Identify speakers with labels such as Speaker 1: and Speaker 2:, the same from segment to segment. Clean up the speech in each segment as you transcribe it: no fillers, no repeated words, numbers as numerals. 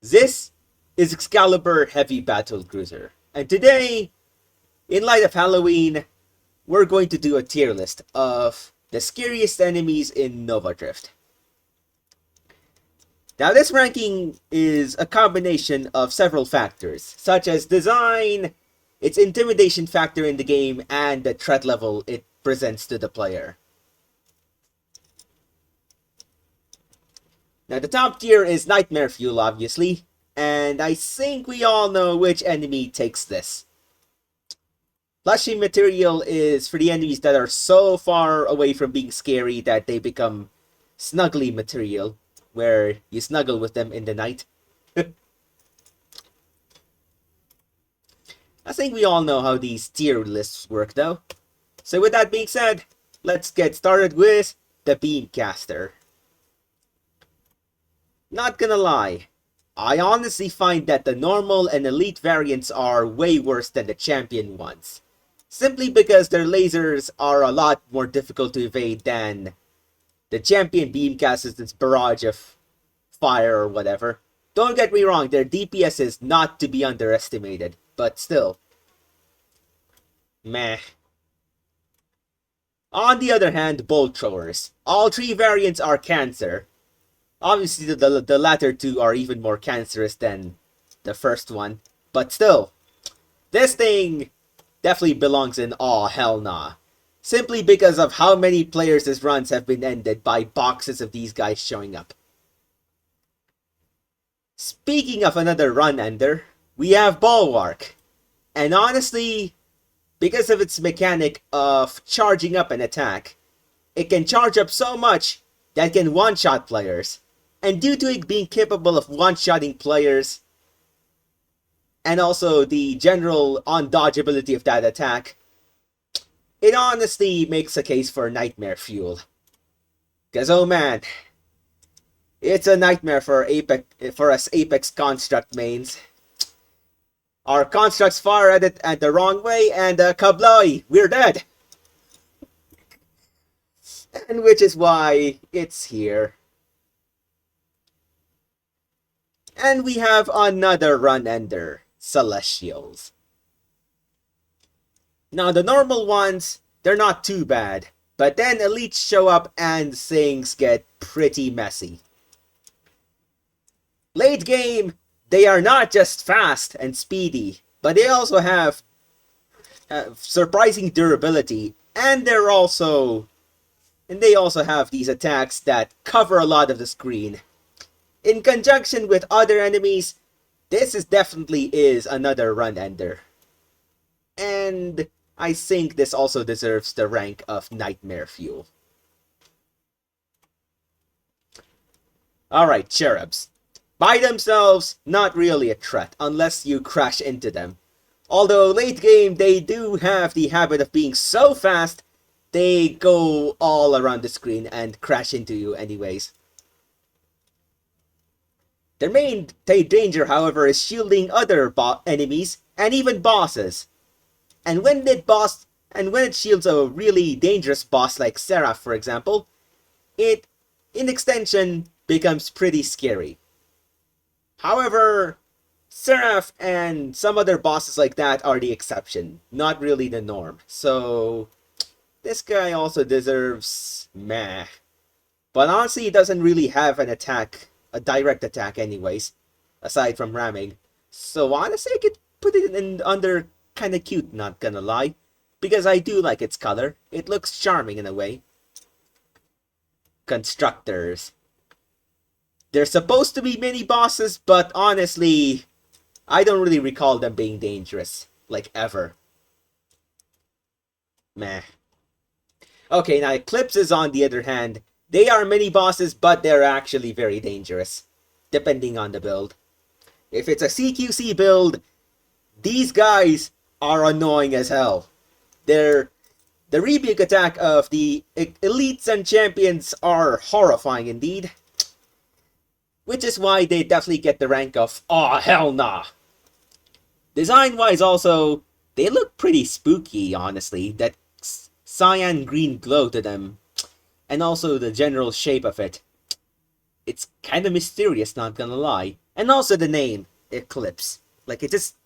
Speaker 1: This is Excalibur Heavy Battle Cruiser, and today, in light of Halloween, we're going to do a tier list of the scariest enemies in Nova Drift. Now, this ranking is a combination of several factors, such as design, its intimidation factor in the game, and the threat level it presents to the player. Now, the top tier is Nightmare Fuel, obviously, and I think we all know which enemy takes this. Plushy material is for the enemies that are so far away from being scary that they become snuggly material, where you snuggle with them in the night. I think we all know how these tier lists work, though. So with that being said, let's get started with the Beamcaster. Not gonna lie, I honestly find that the normal and elite variants are way worse than the champion ones. Simply because their lasers are a lot more difficult to evade than the champion Beamcaster's barrage of fire or whatever. Don't get me wrong, their DPS is not to be underestimated, but still. Meh. On the other hand, Bolt Throwers. All three variants are cancer. Obviously, the latter two are even more cancerous than the first one. But still, this thing definitely belongs in Aw Hell Nah. Simply because of how many players' runs have been ended by boxes of these guys showing up. Speaking of another run ender, we have Bulwark. And honestly, because of its mechanic of charging up an attack, it can charge up so much that it can one-shot players. And due to it being capable of one-shotting players, and also the general undodgeability of that attack, it honestly makes a case for Nightmare Fuel. Because oh man, it's a nightmare for us Apex Construct mains. Our Constructs fire at it at the wrong way, and kabloy, we're dead! And which is why it's here. And we have another run ender, Celestials. Now the normal ones, they're not too bad, but then elites show up and things get pretty messy. Late game, they are not just fast and speedy, but they also have surprising durability, and they also have these attacks that cover a lot of the screen. In conjunction with other enemies, this definitely is another run ender. And I think this also deserves the rank of Nightmare Fuel. Alright, Cherubs. By themselves, not really a threat, unless you crash into them. Although late game, they do have the habit of being so fast, they go all around the screen and crash into you anyways. Their main danger, however, is shielding other enemies and even bosses. And when it shields a really dangerous boss like Seraph, for example, it, in extension, becomes pretty scary. However, Seraph and some other bosses like that are the exception, not really the norm. So, this guy also deserves meh. But honestly, he doesn't really have an attack, a direct attack anyways, aside from ramming. So honestly, I could put it in under kinda cute, not gonna lie. Because I do like its color. It looks charming in a way. Constructors. They're supposed to be mini bosses, but honestly, I don't really recall them being dangerous. Like, ever. Meh. Okay, now Eclipses on the other hand, they are mini bosses, but they're actually very dangerous, depending on the build. If it's a CQC build, these guys are annoying as hell. The rebuke attack of the elites and champions are horrifying indeed. Which is why they definitely get the rank of Aw Hell Nah. Design-wise also, they look pretty spooky, honestly. That cyan green glow to them. And also the general shape of it It's kind of mysterious, not gonna lie. And also the name, Eclipse. Like, it just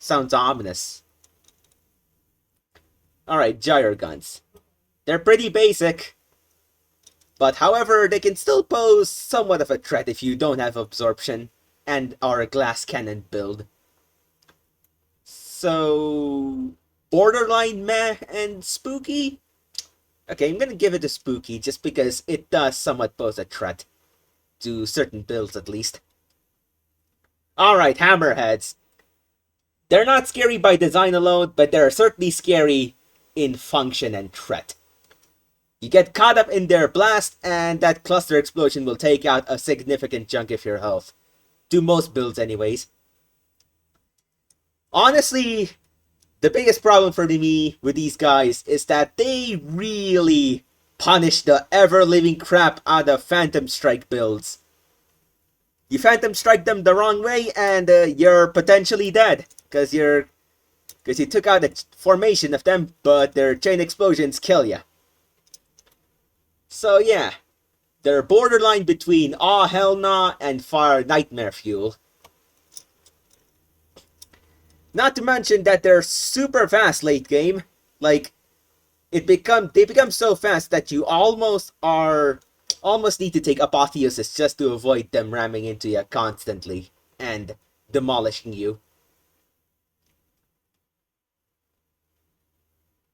Speaker 1: sounds ominous. Alright, gyro guns. They're pretty basic. But however, they can still pose somewhat of a threat if you don't have absorption and are a glass cannon build. So, borderline meh and spooky? Okay, I'm gonna give it to spooky just because it does somewhat pose a threat. To certain builds at least. Alright, hammerheads. They're not scary by design alone, but they're certainly scary in function and threat. You get caught up in their blast, and that cluster explosion will take out a significant chunk of your health. To most builds anyways. Honestly, the biggest problem for me with these guys is that they really punish the ever-living crap out of Phantom Strike builds. You Phantom Strike them the wrong way, and you're potentially dead. Because you took out a formation of them, but their chain explosions kill you. So yeah, they're borderline between Aw Hell Nah and Fire Nightmare Fuel. Not to mention that they're super fast late game. Like, they become so fast that you almost need to take Apotheosis just to avoid them ramming into you constantly and demolishing you.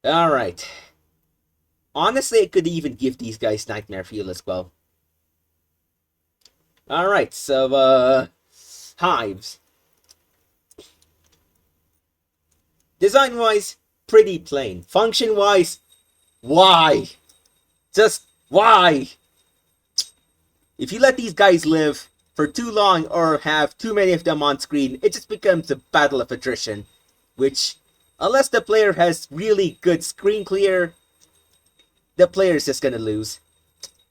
Speaker 1: Alright. Honestly, I could even give these guys Nightmare Fuel as well. Alright, so, Hives. Design-wise, pretty plain. Function-wise, why? Just, why? If you let these guys live for too long or have too many of them on screen, it just becomes a battle of attrition. Which, unless the player has really good screen clear, the player's just gonna lose.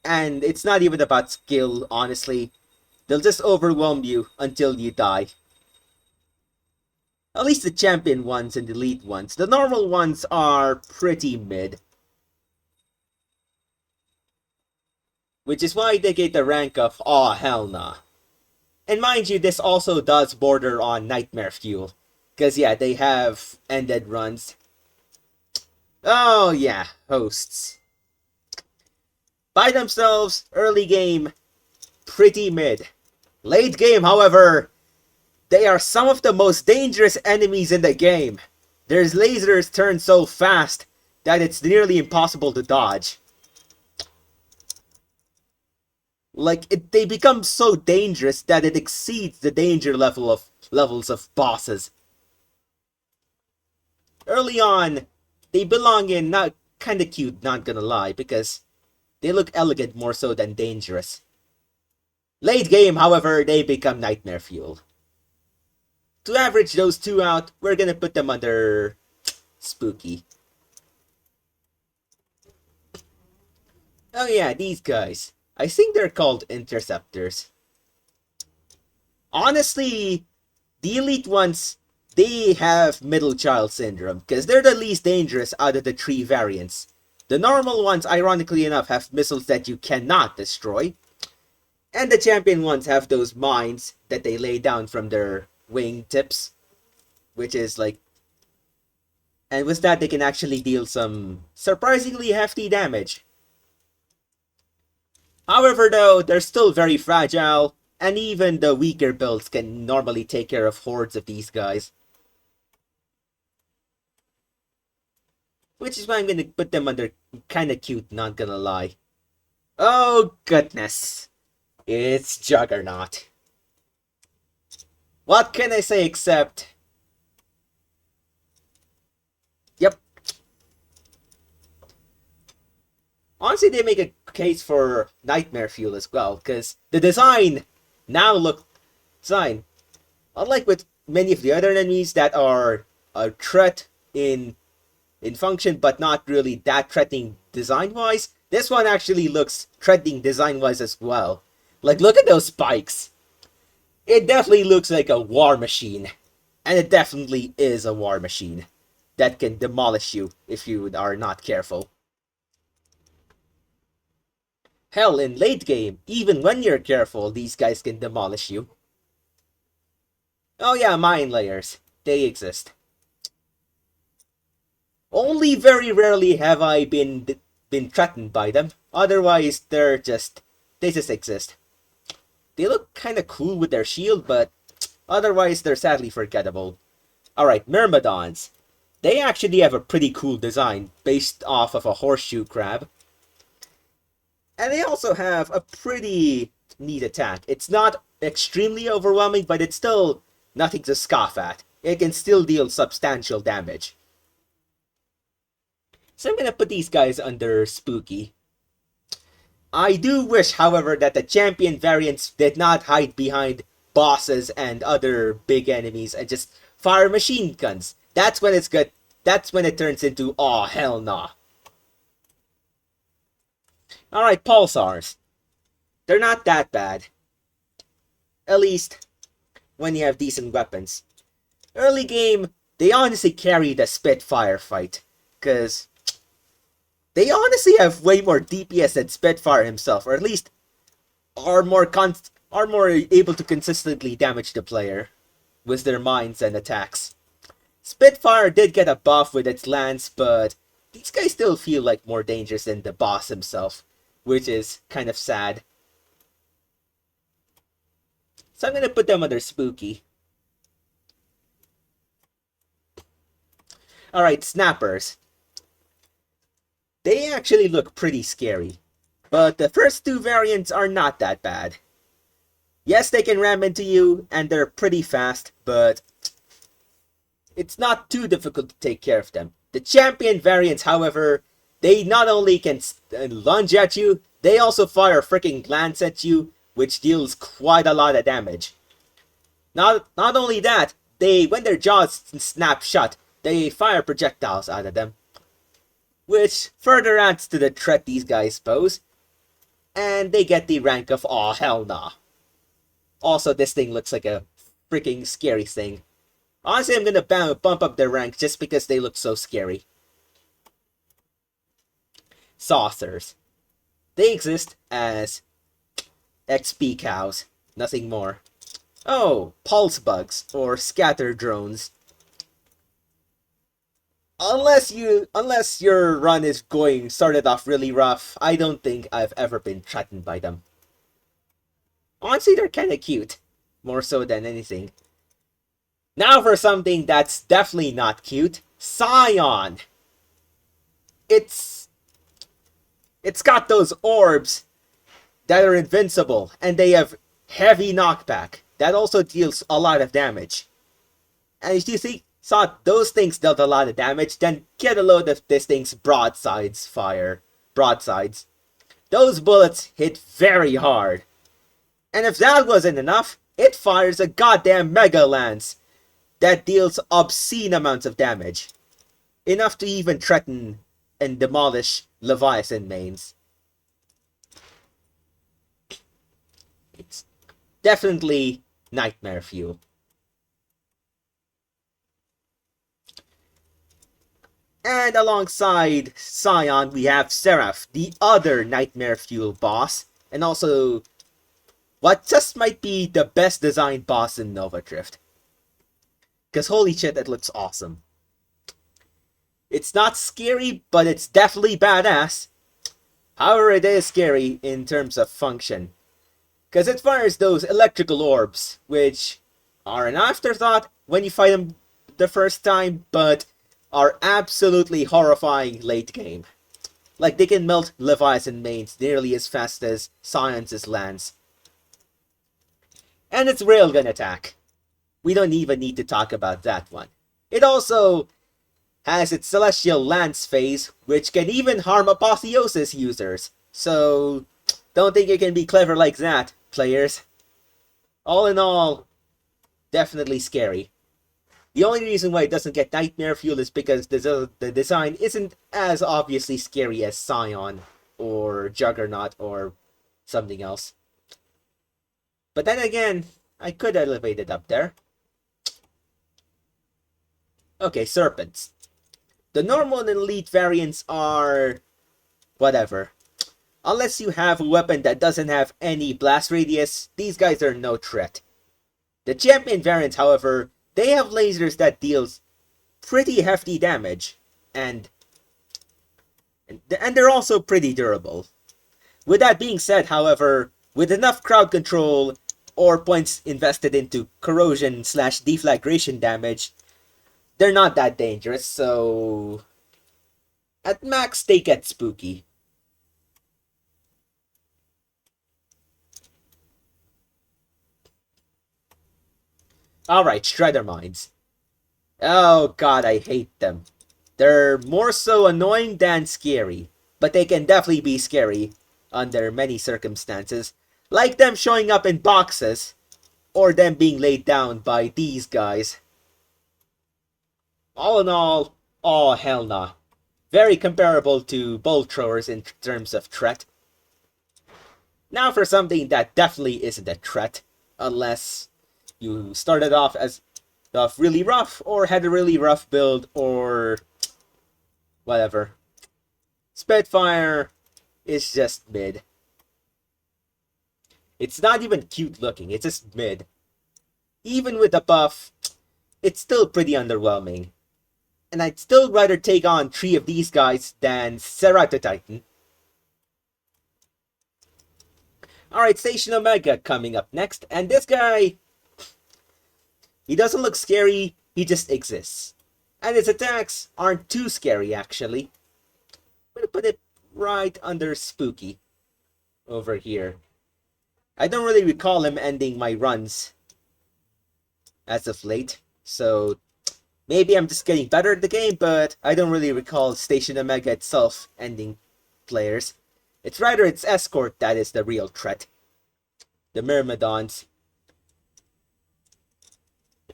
Speaker 1: And it's not even about skill, honestly. They'll just overwhelm you until you die. At least the champion ones and the elite ones. The normal ones are pretty mid. Which is why they get the rank of Aw Hell Nah. And mind you, this also does border on Nightmare Fuel. Because yeah, they have ended runs. Oh yeah, hosts. By themselves, early game, pretty mid. Late game, however, they are some of the most dangerous enemies in the game. Their lasers turn so fast that it's nearly impossible to dodge. Like, they become so dangerous that it exceeds the danger levels of bosses. Early on, they belong in not kinda cute, not gonna lie, because they look elegant more so than dangerous. Late game, however, they become Nightmare Fuel. To average those two out, we're gonna put them under Spooky. Oh yeah, these guys. I think they're called Interceptors. Honestly, the elite ones, they have middle child syndrome, because they're the least dangerous out of the three variants. The normal ones, ironically enough, have missiles that you cannot destroy. And the champion ones have those mines that they lay down from their wing tips. Which is like... And with that, they can actually deal some surprisingly hefty damage. However though, they're still very fragile, and even the weaker builds can normally take care of hordes of these guys. Which is why I'm gonna put them under kinda cute, not gonna lie. Oh goodness. It's Juggernaut. What can I say except... Yep. Honestly, they make a case for Nightmare Fuel as well, because the design now unlike with many of the other enemies that are a threat in function but not really that threatening design-wise, this one actually looks threatening design-wise as well. Like, look at those spikes. It definitely looks like a war machine. And it definitely is a war machine that can demolish you if you are not careful. Hell, in late game, even when you're careful, these guys can demolish you. Oh yeah, mine layers. They exist. Only very rarely have I been threatened by them. Otherwise, they just exist. They look kinda cool with their shield, but otherwise they're sadly forgettable. Alright, Myrmidons. They actually have a pretty cool design based off of a horseshoe crab. And they also have a pretty neat attack. It's not extremely overwhelming, but it's still nothing to scoff at. It can still deal substantial damage. So I'm gonna put these guys under Spooky. I do wish, however, that the champion variants did not hide behind bosses and other big enemies and just fire machine guns. That's when it's good. That's when it turns into, oh hell nah. Alright, pulsars. They're not that bad. At least when you have decent weapons. Early game, they honestly carry the Spitfire fight. Because they honestly have way more DPS than Spitfire himself. Or at least are more able to consistently damage the player with their mines and attacks. Spitfire did get a buff with its lance, but these guys still feel like more dangerous than the boss himself, which is kind of sad. So I'm gonna put them under Spooky. Alright, Snappers. They actually look pretty scary, but the first two variants are not that bad. Yes, they can ram into you, and they're pretty fast, but it's not too difficult to take care of them. The champion variants, however, they not only can lunge at you, they also fire freaking lance at you, which deals quite a lot of damage. Not only that, when their jaws snap shut, they fire projectiles out of them, which further adds to the threat these guys pose, and they get the rank of aw hell nah. Also, this thing looks like a freaking scary thing. Honestly, I'm gonna bump up their rank just because they look so scary. Saucers. They exist as XP cows, nothing more. Oh, pulse bugs, or scatter drones. Unless your run is started off really rough, I don't think I've ever been threatened by them. Honestly, they're kinda cute. More so than anything. Now for something that's definitely not cute. Scion! It's got those orbs that are invincible, and they have heavy knockback. That also deals a lot of damage. And if you thought those things dealt a lot of damage, then get a load of this thing's broadsides fire. Broadsides. Those bullets hit very hard. And if that wasn't enough, it fires a goddamn Mega Lance that deals obscene amounts of damage. Enough to even threaten and demolish Leviathan mains. It's definitely nightmare fuel. And alongside Scion, we have Seraph, the other nightmare fuel boss, and also what just might be the best designed boss in Nova Drift. Because holy shit, it looks awesome. It's not scary, but it's definitely badass. However, it is scary in terms of function. Because it fires those electrical orbs, which are an afterthought when you fight them the first time, but are absolutely horrifying late game. Like, they can melt Leviathan mains nearly as fast as Scion's lance. And its railgun attack. We don't even need to talk about that one. It also has its Celestial Lance phase, which can even harm Apotheosis users. So, don't think you can be clever like that, players. All in all, definitely scary. The only reason why it doesn't get Nightmare Fuel is because the design isn't as obviously scary as Scion, or Juggernaut, or something else. But then again, I could elevate it up there. Okay, Serpents. The normal and elite variants are whatever. Unless you have a weapon that doesn't have any blast radius, these guys are no threat. The champion variants, however, they have lasers that deals pretty hefty damage, and they're also pretty durable. With that being said, however, with enough crowd control or points invested into corrosion slash deflagration damage, they're not that dangerous, so at max they get spooky. Alright, Shredder Mines. Oh god, I hate them. They're more so annoying than scary, but they can definitely be scary under many circumstances, like them showing up in boxes, or them being laid down by these guys. All in all, oh hell nah. Very comparable to bolt throwers in terms of threat. Now for something that definitely isn't a threat, unless you started off as really rough, or had a really rough build, or whatever. Spitfire is just mid. It's not even cute looking, it's just mid. Even with the buff, it's still pretty underwhelming. And I'd still rather take on 3 of these guys than Ceratotitan. Alright, Station Omega coming up next, and this guy, he doesn't look scary, he just exists. And his attacks aren't too scary, actually. I'm gonna put it right under Spooky. Over here. I don't really recall him ending my runs as of late, so maybe I'm just getting better at the game, but I don't really recall Station Omega itself ending players. It's rather its escort that is the real threat. The Myrmidons.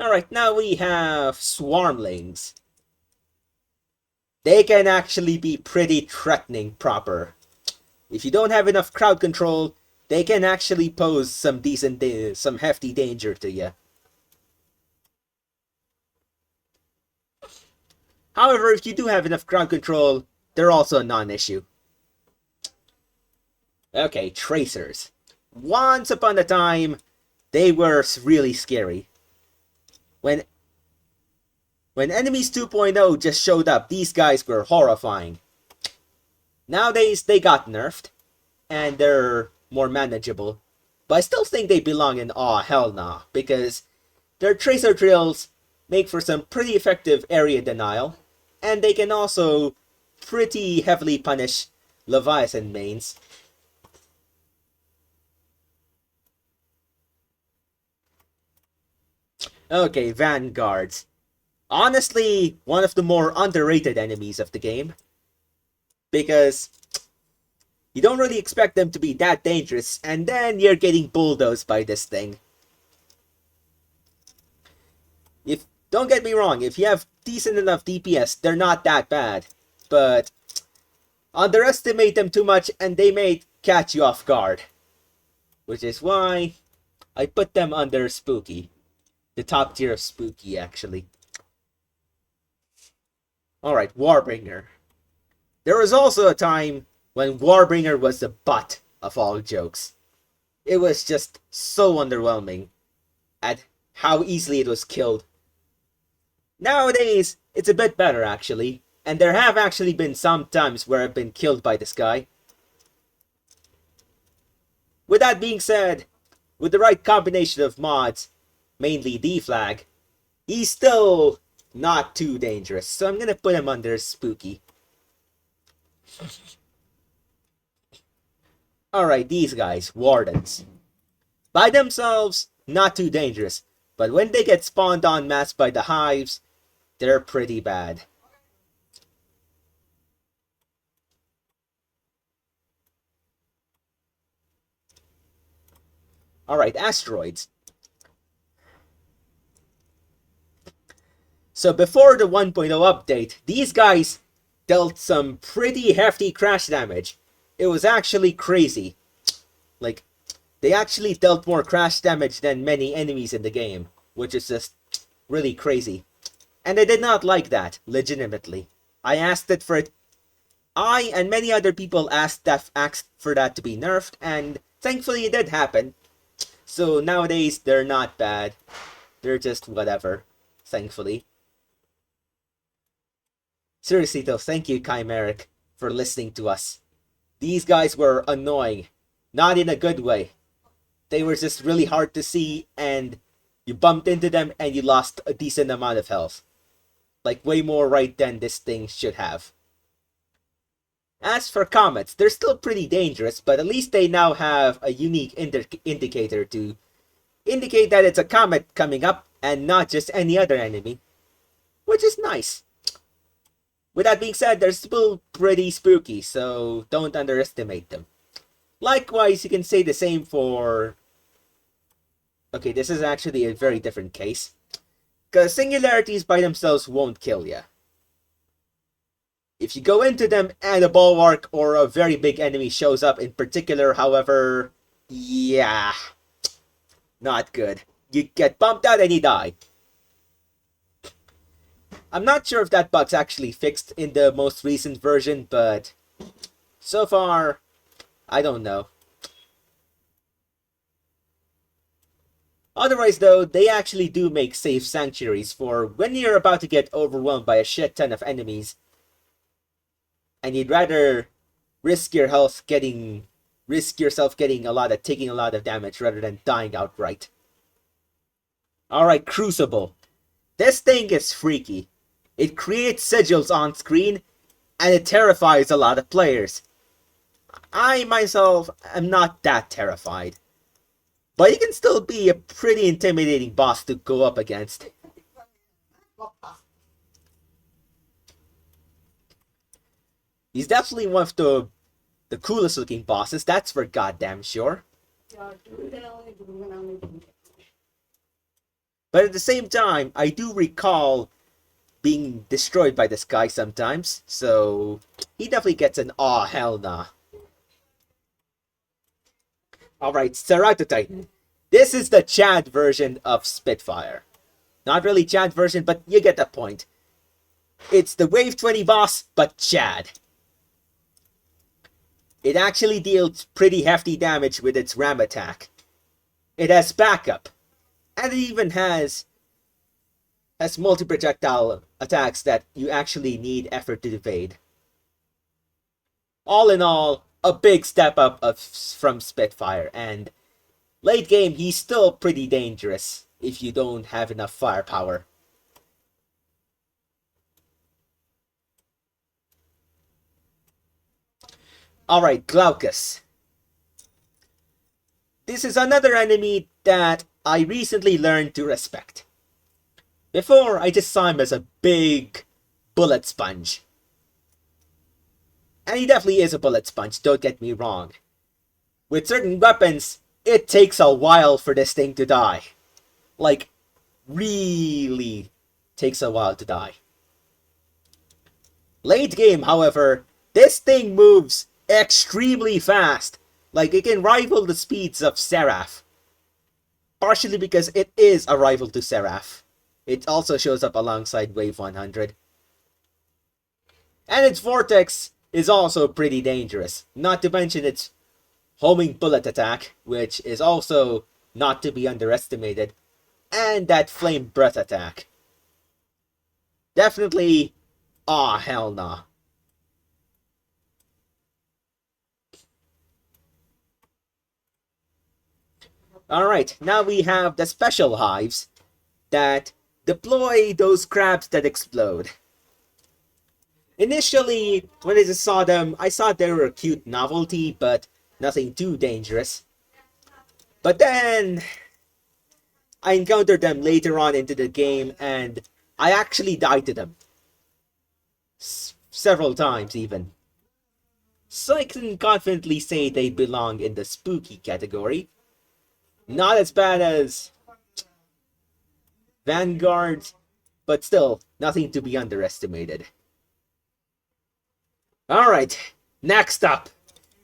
Speaker 1: Alright, now we have Swarmlings. They can actually be pretty threatening proper. If you don't have enough crowd control, they can actually pose some some hefty danger to you. However, if you do have enough crowd control, they're also a non-issue. Okay, Tracers. Once upon a time, they were really scary. When Enemies 2.0 just showed up, these guys were horrifying. Nowadays, they got nerfed, and they're more manageable. But I still think they belong in Aw Hell Nah, because their Tracer drills make for some pretty effective area denial, and they can also pretty heavily punish Leviathan mains. Okay, Vanguards. Honestly, one of the more underrated enemies of the game. Because you don't really expect them to be that dangerous, and then you're getting bulldozed by this thing. Don't get me wrong, if you have decent enough DPS, they're not that bad. But underestimate them too much and they may catch you off guard. Which is why I put them under Spooky. The top tier of Spooky, actually. Alright, Warbringer. There was also a time when Warbringer was the butt of all jokes. It was just so underwhelming at how easily it was killed. Nowadays, it's a bit better actually, and there have actually been some times where I've been killed by this guy. With that being said, with the right combination of mods, mainly deflag, he's still not too dangerous, so I'm gonna put him under Spooky. Alright, these guys, Wardens. By themselves, not too dangerous, but when they get spawned en masse by the hives, they're pretty bad. Alright, Asteroids. So before the 1.0 update, these guys dealt some pretty hefty crash damage. It was actually crazy. Like, they actually dealt more crash damage than many enemies in the game, which is just really crazy. And I did not like that, legitimately. I asked it for it. I and many other people asked for that to be nerfed, and thankfully it did happen. So nowadays they're not bad. They're just whatever, thankfully. Seriously though, thank you, Chimeric, for listening to us. These guys were annoying. Not in a good way. They were just really hard to see, and you bumped into them and you lost a decent amount of health. Like, way more right than this thing should have. As for comets, they're still pretty dangerous, but at least they now have a unique indicator to indicate that it's a comet coming up and not just any other enemy, which is nice. With that being said, they're still pretty spooky, so don't underestimate them. Likewise, you can say the same for... Okay, this is actually a very different case. Because singularities by themselves won't kill you. If you go into them and a bulwark or a very big enemy shows up in particular, however, yeah, not good. You get bumped out and you die. I'm not sure if that bug's actually fixed in the most recent version, but so far, I don't know. Otherwise though, they actually do make safe sanctuaries for when you're about to get overwhelmed by a shit ton of enemies, and you'd rather risk yourself getting taking a lot of damage rather than dying outright. Alright, Crucible. This thing is freaky. It creates sigils on screen, and it terrifies a lot of players. I myself am not that terrified. But he can still be a pretty intimidating boss to go up against. He's definitely one of the coolest looking bosses, that's for goddamn sure. But at the same time, I do recall being destroyed by this guy sometimes, so he definitely gets an aw hell nah. Alright, Ceratotite. This is the Chad version of Spitfire. Not really Chad version, but you get the point. It's the Wave 20 boss, but Chad. It actually deals pretty hefty damage with its ram attack. It has backup. And it even has multi-projectile attacks that you actually need effort to evade. All in all, a big step up from Spitfire, and late game he's still pretty dangerous if you don't have enough firepower. Alright, Glaucus. This is another enemy that I recently learned to respect. Before, I just saw him as a big bullet sponge. And he definitely is a bullet sponge, don't get me wrong. With certain weapons, it takes a while for this thing to die. Like, really takes a while to die. Late game, however, this thing moves extremely fast. Like, it can rival the speeds of Seraph. Partially because it is a rival to Seraph. It also shows up alongside Wave 100. And its Vortex is also pretty dangerous. Not to mention its homing bullet attack, which is also not to be underestimated. And that flame breath attack. Definitely, aw hell nah. Alright, now we have the special hives that deploy those crabs that explode. Initially, when I just saw them, I thought they were a cute novelty, but nothing too dangerous. But then, I encountered them later on into the game, and I actually died to them. Several times, even. So I can confidently say they belong in the spooky category. Not as bad as Vanguard, but still, nothing to be underestimated. Alright, next up.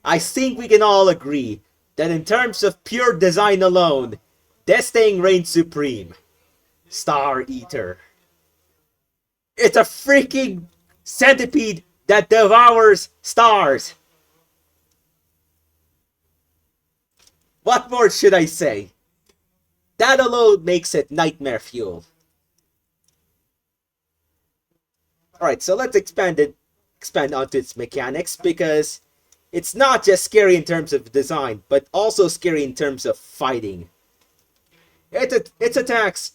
Speaker 1: I think we can all agree that in terms of pure design alone, this thing reigns supreme. Star Eater. It's a freaking centipede that devours stars. What more should I say? That alone makes it nightmare fuel. Alright, so let's expand onto its mechanics, because it's not just scary in terms of design, but also scary in terms of fighting. Its attacks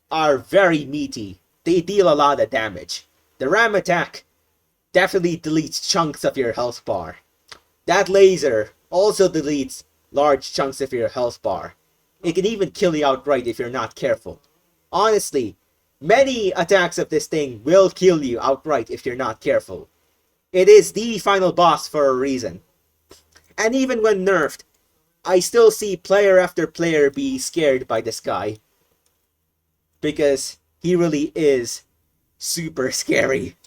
Speaker 1: are very meaty. They deal a lot of damage. The ram attack definitely deletes chunks of your health bar. That laser also deletes large chunks of your health bar. It can even kill you outright if you're not careful. Honestly, many attacks of this thing will kill you outright if you're not careful. It is the final boss for a reason. And even when nerfed, I still see player after player be scared by this guy. Because he really is super scary.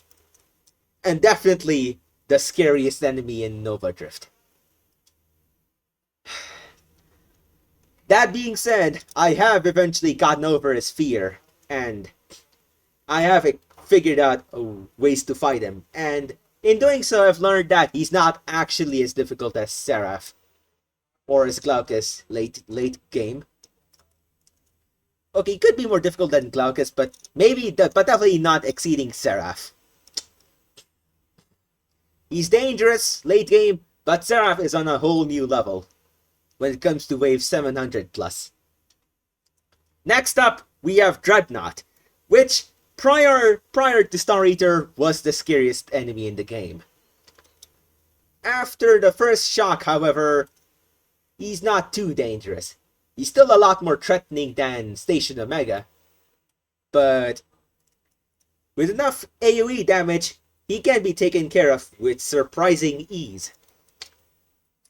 Speaker 1: And definitely the scariest enemy in Nova Drift. That being said, I have eventually gotten over his fear, and I have figured out ways to fight him, and in doing so I've learned that he's not actually as difficult as Seraph, or as Glaucus late game. Okay, he could be more difficult than Glaucus, but definitely not exceeding Seraph. He's dangerous late game, but Seraph is on a whole new level when it comes to wave 700 plus. Next up, we have Dreadnought, which prior to Star Eater was the scariest enemy in the game. After the first shock, however, he's not too dangerous. He's still a lot more threatening than Station Omega, but with enough AoE damage, he can be taken care of with surprising ease.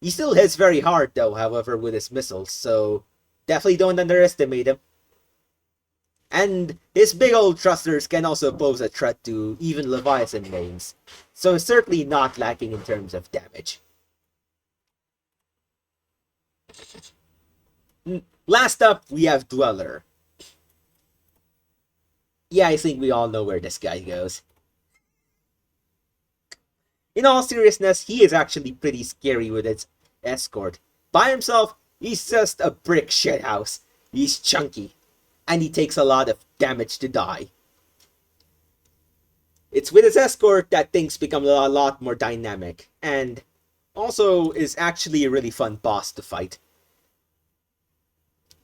Speaker 1: He still hits very hard though, however, with his missiles, so definitely don't underestimate him. And his big old thrusters can also pose a threat to even Leviathan mains, so it's certainly not lacking in terms of damage. Last up, we have Dweller. Yeah, I think we all know where this guy goes. In all seriousness, he is actually pretty scary with its escort. By himself, he's just a brick shithouse. He's chunky, and he takes a lot of damage to die. It's with his escort that things become a lot more dynamic, and also is actually a really fun boss to fight.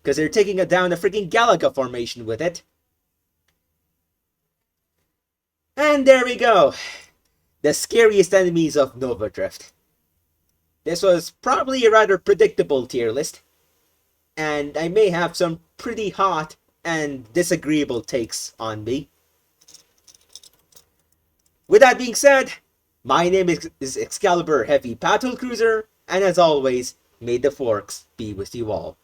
Speaker 1: Because they're taking down a freaking Galaga formation with it. And there we go. The scariest enemies of Nova Drift. This was probably a rather predictable tier list, and I may have some pretty hot and disagreeable takes on me. With that being said, my name is Excalibur Heavy Battle Cruiser, and as always, may the forks be with you all.